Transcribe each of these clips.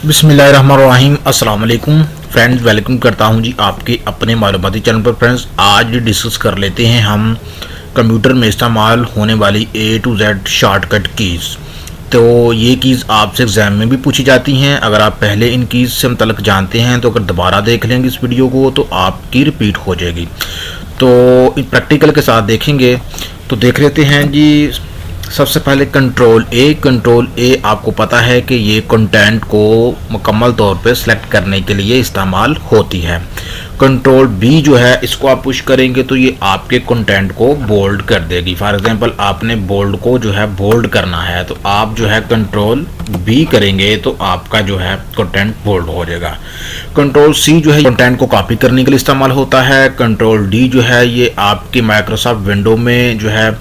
बिस्मिल्लाहिर्रहमानिर्रहीम। अस्सलाम वालेकुम फ्रेंड्स, वेलकम करता हूं जी आपके अपने मालूमाती चैनल पर। फ्रेंड्स, आज डिस्कस कर लेते हैं हम कंप्यूटर में इस्तेमाल होने वाली A to Z shortcut keys. तो ये कीज़ आपसे एग्ज़ाम में भी पूछी जाती हैं। अगर आप पहले इन कीज़ से मुतल्लिक़ जानते हैं तो अगर दोबारा देख लेंगे इस वीडियो को तो आपकी रिपीट हो जाएगी। तो प्रैक्टिकल के साथ देखेंगे तो देख लेते हैं जी। सबसे पहले कंट्रोल ए आपको पता है कि ये कंटेंट को मुकम्मल तौर पे सिलेक्ट करने के लिए इस्तेमाल होती है। कंट्रोल बी जो है इसको आप पुश करेंगे तो ये आपके कंटेंट को बोल्ड कर देगी। फॉर एग्जांपल आपने बोल्ड को जो है बोल्ड करना है तो आप जो है कंट्रोल बी करेंगे तो आपका जो है कंटेंट बोल्ड हो जाएगा। कंट्रोल सी जो है कंटेंट को कॉपी करने के लिए इस्तेमाल होता है। कंट्रोल डी जो है ये आपकी माइक्रोसॉफ्ट विंडो में जो है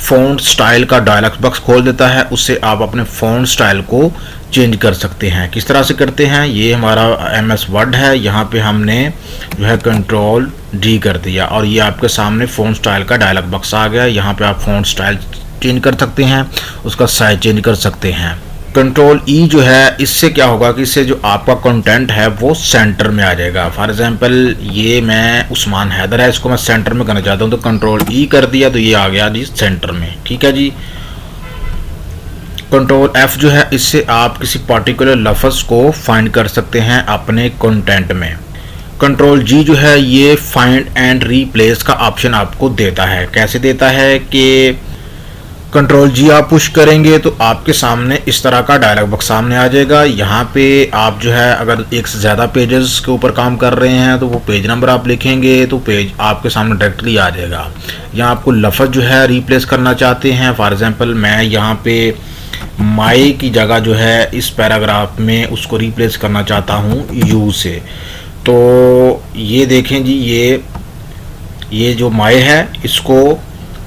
फ़ॉन्ट स्टाइल का डायलॉग बॉक्स खोल देता है, उससे आप अपने फ़ॉन्ट स्टाइल को चेंज कर सकते हैं। किस तरह से करते हैं, ये हमारा MS वर्ड है, यहाँ पे हमने जो है कंट्रोल डी कर दिया और ये आपके सामने फ़ॉन्ट स्टाइल का डायलॉग बॉक्स आ गया। यहाँ पे आप फ़ॉन्ट स्टाइल चेंज कर सकते हैं, उसका साइज चेंज कर सकते हैं। कंट्रोल ई जो है इससे क्या होगा कि इससे जो आपका कंटेंट है वो सेंटर में आ जाएगा। फॉर एग्जांपल ये मैं उस्मान हैदर है, इसको मैं सेंटर में करना चाहता हूँ तो कंट्रोल ई कर दिया तो ये आ गया जी सेंटर में। ठीक है जी। कंट्रोल एफ जो है इससे आप किसी पर्टिकुलर लफ्ज़ को फाइंड कर सकते हैं अपने कंटेंट में। कंट्रोल जी जो है ये फाइंड एंड रीप्लेस का ऑप्शन आपको देता है। कैसे देता है कि कंट्रोल जी आप पुश करेंगे तो आपके सामने इस तरह का डायलॉग बॉक्स सामने आ जाएगा। यहाँ पे आप जो है अगर एक से ज़्यादा पेजेस के ऊपर काम कर रहे हैं तो वो पेज नंबर आप लिखेंगे तो पेज आपके सामने डायरेक्टली आ जाएगा। यहाँ आपको लफ्ज़ जो है रिप्लेस करना चाहते हैं, फॉर एग्जांपल मैं यहाँ पे माई की जगह जो है इस पैराग्राफ में उसको रिप्लेस करना चाहता हूँ यू से। तो ये देखें जी, ये जो माई है इसको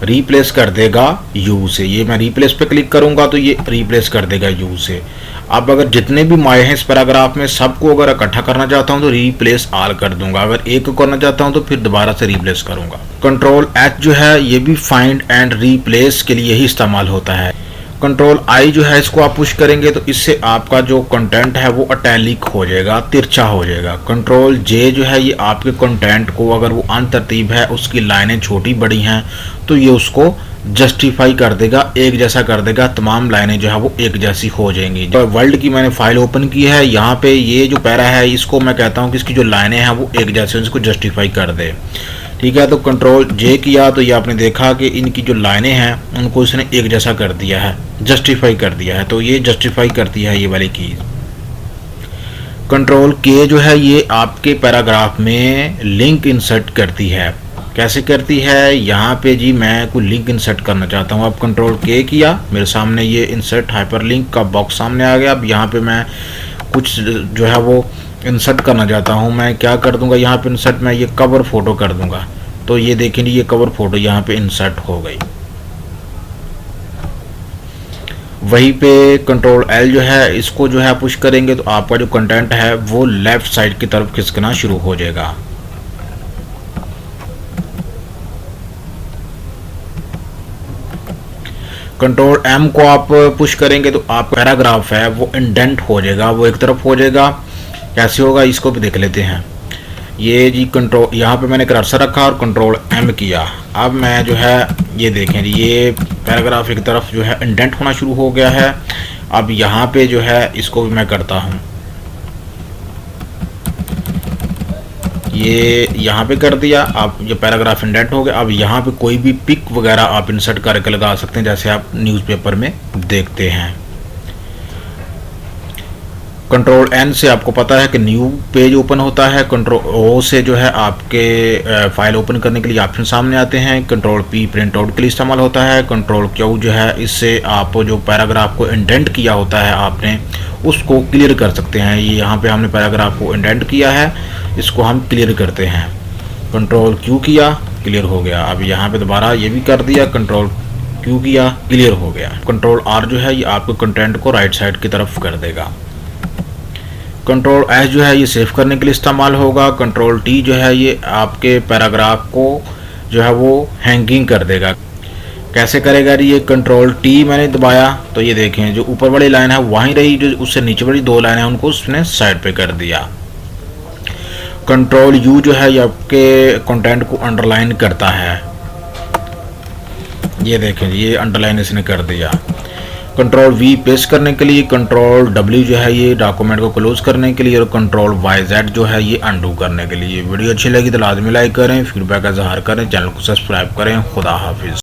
रिप्लेस कर देगा यू से। ये मैं रिप्लेस पे क्लिक करूंगा तो ये रिप्लेस कर देगा यू से। अब अगर जितने भी माए हैं इस पैराग्राफ में सबको अगर इकट्ठा करना चाहता हूं तो रिप्लेस ऑल कर दूंगा। अगर एक को करना चाहता हूं तो फिर दोबारा से रिप्लेस करूंगा। कंट्रोल एच जो है ये भी फाइंड एंड रिप्लेस के लिए ही इस्तेमाल होता है। कंट्रोल आई जो है इसको आप पुश करेंगे तो इससे आपका जो कंटेंट है वो अटैलिक हो जाएगा, तिरछा हो जाएगा। कंट्रोल जे जो है ये आपके कंटेंट को अगर वो अनतरतीब है, उसकी लाइनें छोटी बड़ी हैं तो ये उसको जस्टिफाई कर देगा, एक जैसा कर देगा, तमाम लाइनें जो है वो एक जैसी हो जाएंगी। तो वर्ल्ड की मैंने फाइल ओपन की है, यहाँ पे ये जो पैरा है इसको मैं कहता हूँ कि इसकी जो लाइनें हैं वो एक जैसे, इसको जस्टिफाई कर दे। ठीक है, तो कंट्रोल जे किया तो ये आपने देखा कि इनकी जो लाइनें हैं उनको इसने एक जैसा कर दिया है, जस्टिफाई कर दिया है। तो ये जस्टिफाई करती है ये वाली कीज। कंट्रोल के जो है ये आपके पैराग्राफ में लिंक इंसर्ट करती है। कैसे करती है, यहाँ पे जी मैं कोई लिंक इंसर्ट करना चाहता हूँ। अब कंट्रोल के किया, मेरे सामने ये इंसर्ट हाइपरलिंक का बॉक्स सामने आ गया। अब यहाँ पे मैं कुछ जो है वो इंसर्ट करना चाहता हूँ। मैं क्या कर दूंगा, यहाँ पे इंसर्ट मैं ये कवर फोटो कर दूंगा तो ये देखेंगे ये कवर फोटो यहाँ पे इंसर्ट हो गई। वहीं पे कंट्रोल एल जो है इसको जो है पुश करेंगे तो आपका जो कंटेंट है वो लेफ्ट साइड की तरफ खिसकना शुरू हो जाएगा। कंट्रोल एम को आप पुश करेंगे तो आप पैराग्राफ है वो इंडेंट हो जाएगा, वो एक तरफ हो जाएगा। कैसे होगा इसको भी देख लेते हैं। ये जी कंट्रोल, यहाँ पे मैंने कर्सर रखा और कंट्रोल एम किया। अब मैं जो है ये देखें जी ये पैराग्राफ एक तरफ जो है इंडेंट होना शुरू हो गया है। अब यहाँ पे जो है इसको भी मैं करता हूँ, ये यहाँ पे कर दिया। अब ये पैराग्राफ इंडेंट हो गया। अब यहाँ पे कोई भी पिक वगैरह आप इंसर्ट करके लगा सकते हैं जैसे आप न्यूज़पेपर में देखते हैं। कंट्रोल एन से आपको पता है कि न्यू पेज ओपन होता है। कंट्रोल ओ से जो है आपके फाइल ओपन करने के लिए ऑप्शन सामने आते हैं। कंट्रोल पी प्रिंट आउट के लिए इस्तेमाल होता है। कंट्रोल क्यू जो है इससे आप जो पैराग्राफ को इंडेंट किया होता है आपने उसको क्लियर कर सकते हैं। ये यहाँ पे हमने पैराग्राफ को इंडेंट किया है, इसको हम क्लियर करते हैं। कंट्रोल क्यू किया, क्लियर हो गया। अब यहाँ पे दोबारा ये भी कर दिया, कंट्रोल क्यू किया, क्लियर हो गया। कंट्रोल आर जो है ये आपके कंटेंट को राइट साइड की तरफ कर देगा। कंट्रोल एस जो है ये सेव करने के लिए इस्तेमाल होगा। कंट्रोल टी जो है ये आपके पैराग्राफ को जो है वो हैंगिंग कर देगा। कैसे करेगा ये, कंट्रोल टी मैंने दबाया तो ये देखें जो ऊपर वाली लाइन है वहीं रही, जो उससे नीचे वाली 2 लाइन है उनको उसने साइड पे कर दिया। कंट्रोल यू जो है ये आपके कंटेंट को अंडरलाइन करता है, ये देखें ये अंडरलाइन इसने कर दिया। कंट्रोल वी पेस्ट करने के लिए, कंट्रोल डब्ल्यू जो है ये डॉक्यूमेंट को क्लोज करने के लिए, और कंट्रोल वाई जेड जो है ये अंडू करने के लिए। वीडियो अच्छी लगी तो लाजमी लाइक करें, फीडबैक का इजहार करें, चैनल को सब्सक्राइब करें। खुदा हाफिज़।